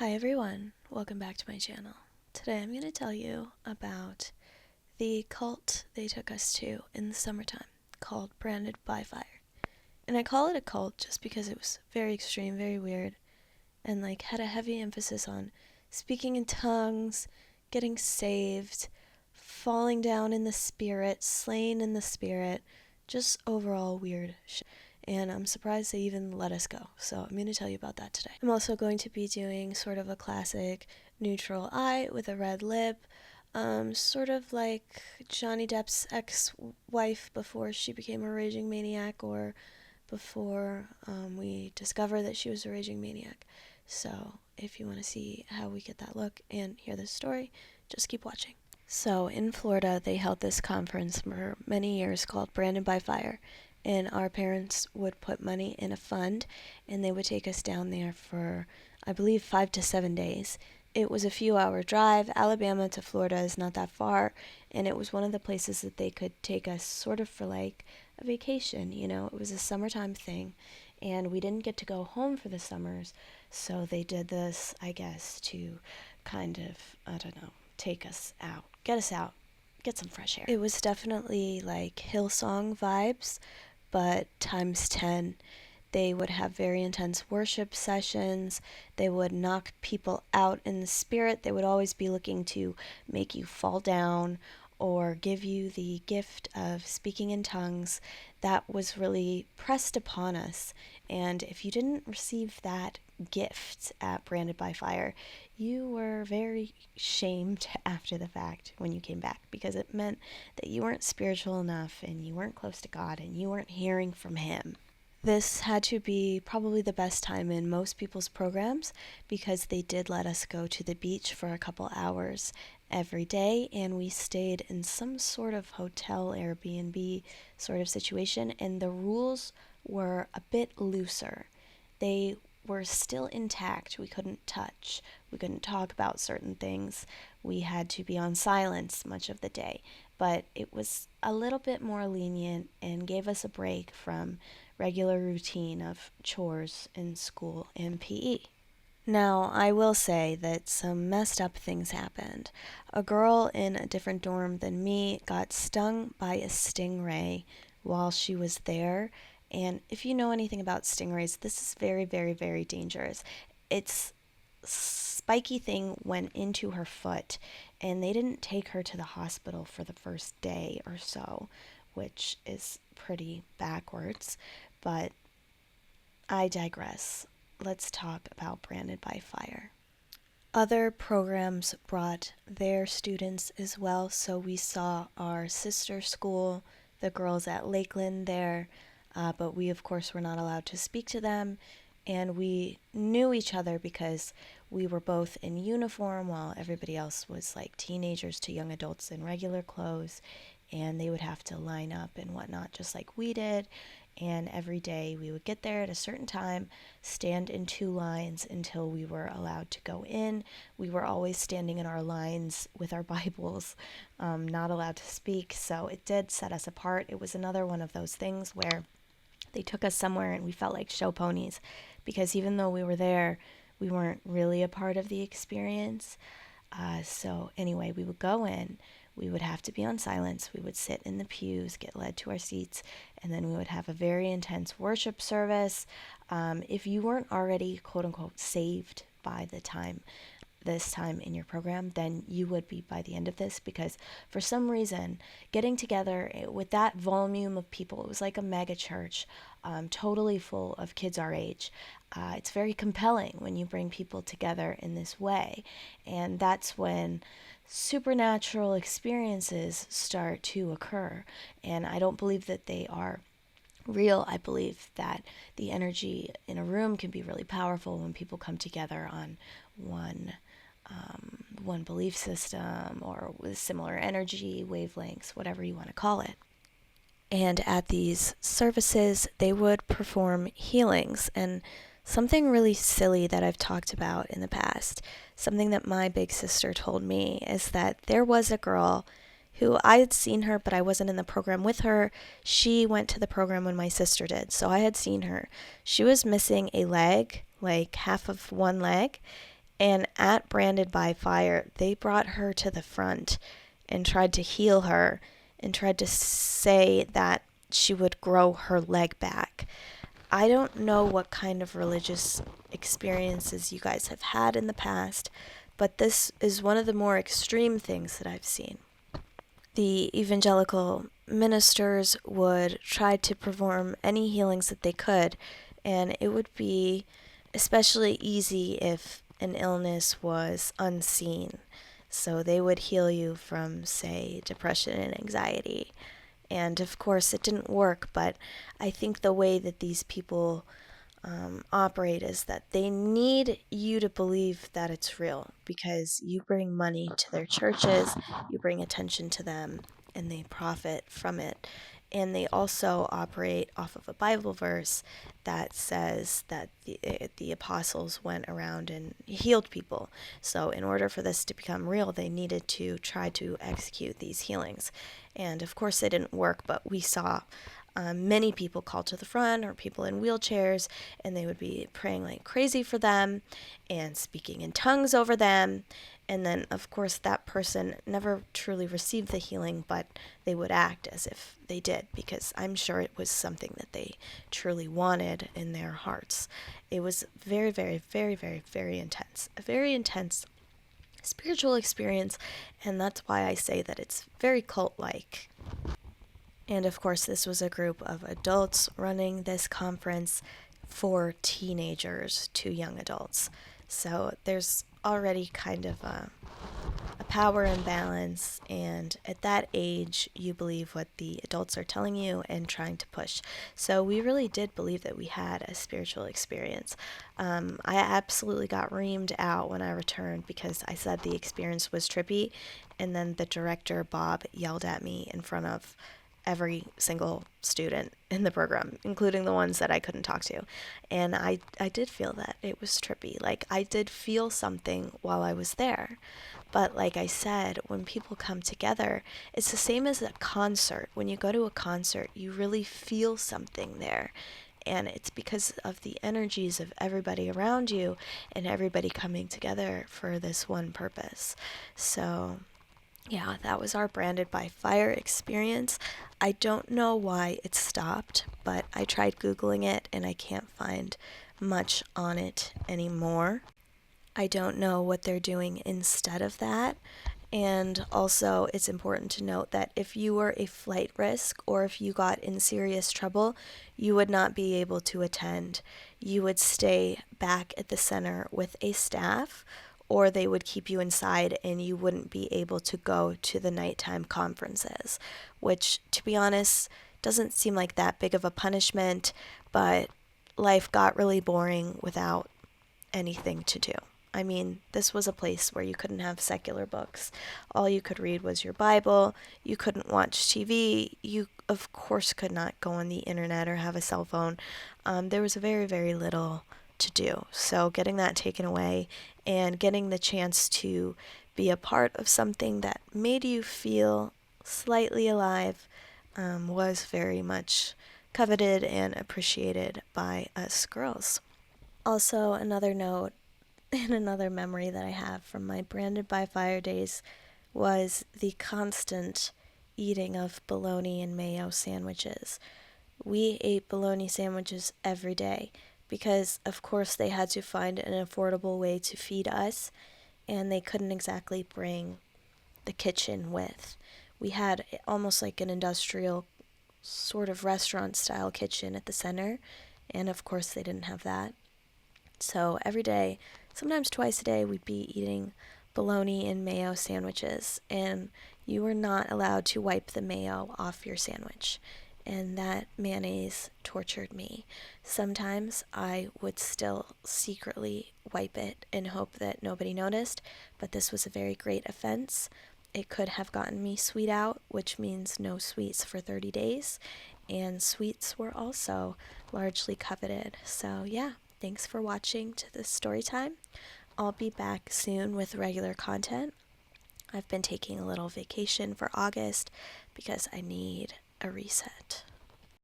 Hi everyone, welcome back to my channel. Today I'm going to tell you about the cult they took us to in the summertime called Branded by Fire. And I call it a cult just because it was very extreme, very weird, and had a heavy emphasis on speaking in tongues, getting saved, falling down in the spirit, slain in the spirit, just overall weird shit. And I'm surprised they even let us go. So I'm going to tell you about that today. I'm also going to be doing sort of a classic neutral eye with a red lip, sort of like Johnny Depp's ex-wife before she became a raging maniac, or before we discover that she was a raging maniac. So if you want to see how we get that look and hear this story, just keep watching. So in Florida, they held this conference for many years called Branded by Fire. And our parents would put money in a fund, and they would take us down there for, I believe, 5 to 7 days. It was a few-hour drive. Alabama to Florida is not that far, and it was one of the places that they could take us sort of for like a vacation, you know. It was a summertime thing, and we didn't get to go home for the summers, so they did this, I guess, to kind of, I don't know, take us out, get some fresh air. It was definitely like Hillsong vibes, but times 10. They would have very intense worship sessions. They would knock people out in the spirit. They would always be looking to make you fall down or give you the gift of speaking in tongues. That was really pressed upon us. And if you didn't receive that gift at Branded by Fire, you were very shamed after the fact when you came back, because it meant that you weren't spiritual enough and you weren't close to God and you weren't hearing from Him. This had to be probably the best time in most people's programs, because they did let us go to the beach for a couple hours every day, and we stayed in some sort of hotel Airbnb sort of situation, and the rules were a bit looser. They were still intact. We couldn't touch. We couldn't talk about certain things. We had to be on silence much of the day. But it was a little bit more lenient and gave us a break from regular routine of chores in school and PE. Now, I will say that some messed up things happened. A girl in a different dorm than me got stung by a stingray while she was there. And if you know anything about stingrays, this is very, very, very dangerous. Its spiky thing went into her foot, and they didn't take her to the hospital for the first day or so, which is pretty backwards. But I digress. Let's talk about Branded by Fire. Other programs brought their students as well, so we saw our sister school, the girls at Lakeland there, but we of course were not allowed to speak to them, and we knew each other because we were both in uniform while everybody else was like teenagers to young adults in regular clothes, and they would have to line up and whatnot just like we did. And every day we would get there at a certain time, stand in 2 lines until we were allowed to go in. We were always standing in our lines with our Bibles, not allowed to speak, so it did set us apart. It was another one of those things where they took us somewhere and we felt like show ponies, because even though we were there, we weren't really a part of the experience. So anyway, we would go in. We would have to be on silence. We would sit in the pews, get led to our seats, and then we would have a very intense worship service. If you weren't already, quote unquote, saved by this time in your program, then you would be by the end of this, because for some reason, getting together with that volume of people, it was like a mega church, totally full of kids our age. It's very compelling when you bring people together in this way, and that's when supernatural experiences start to occur. And I don't believe that they are real. I believe that the energy in a room can be really powerful when people come together on one belief system, or with similar energy wavelengths, whatever you want to call it. And at these services, they would perform healings. And something really silly that I've talked about in the past, something that my big sister told me, is that there was a girl who I had seen her, but I wasn't in the program with her. She went to the program when my sister did, so I had seen her. She was missing a leg, like half of one leg, And at Branded by Fire, they brought her to the front and tried to heal her and tried to say that she would grow her leg back. I don't know what kind of religious experiences you guys have had in the past, but this is one of the more extreme things that I've seen. The evangelical ministers would try to perform any healings that they could, and it would be especially easy if an illness was unseen. So they would heal you from, say, depression and anxiety. And of course, it didn't work, but I think the way that these people operate is that they need you to believe that it's real because you bring money to their churches, you bring attention to them, and they profit from it. And they also operate off of a Bible verse that says that the apostles went around and healed people. So in order for this to become real, they needed to try to execute these healings. And of course, they didn't work, but we saw many people called to the front or people in wheelchairs, and they would be praying like crazy for them and speaking in tongues over them. And then, of course, that person never truly received the healing, but they would act as if they did because I'm sure it was something that they truly wanted in their hearts. It was very, very, very, very, very intense. A very intense spiritual experience, and that's why I say that it's very cult-like. And of course, this was a group of adults running this conference for teenagers to young adults. So there's already kind of a power imbalance, and at that age, you believe what the adults are telling you and trying to push. So we really did believe that we had a spiritual experience. I absolutely got reamed out when I returned because I said the experience was trippy, and then the director, Bob, yelled at me in front of every single student in the program, including the ones that I couldn't talk to. And I did feel that it was trippy. Like, I did feel something while I was there. But like I said, when people come together, it's the same as a concert. When you go to a concert, you really feel something there. And it's because of the energies of everybody around you and everybody coming together for this one purpose. So yeah, that was our Branded by Fire experience. I don't know why it stopped, but I tried Googling it and I can't find much on it anymore. I don't know what they're doing instead of that. And also, it's important to note that if you were a flight risk or if you got in serious trouble, you would not be able to attend. You would stay back at the center with a staff, or they would keep you inside and you wouldn't be able to go to the nighttime conferences, which, to be honest, doesn't seem like that big of a punishment, but life got really boring without anything to do. I mean, this was a place where you couldn't have secular books. All you could read was your Bible. You couldn't watch TV. You, of course, could not go on the internet or have a cell phone. There was very, very little to do. So getting that taken away and getting the chance to be a part of something that made you feel slightly alive was very much coveted and appreciated by us girls. Also, another note and another memory that I have from my Branded by Fire days was the constant eating of bologna and mayo sandwiches. We ate bologna sandwiches every day because, of course, they had to find an affordable way to feed us, and they couldn't exactly bring the kitchen with. We had almost like an industrial sort of restaurant style kitchen at the center, and of course, they didn't have that. So every day, sometimes twice a day, we'd be eating bologna and mayo sandwiches, and you were not allowed to wipe the mayo off your sandwich. And that mayonnaise tortured me. Sometimes I would still secretly wipe it and hope that nobody noticed, but this was a very great offense. It could have gotten me sweet out, which means no sweets for 30 days, and sweets were also largely coveted. So yeah. Thanks for watching to this story time. I'll be back soon with regular content. I've been taking a little vacation for August because I need a reset.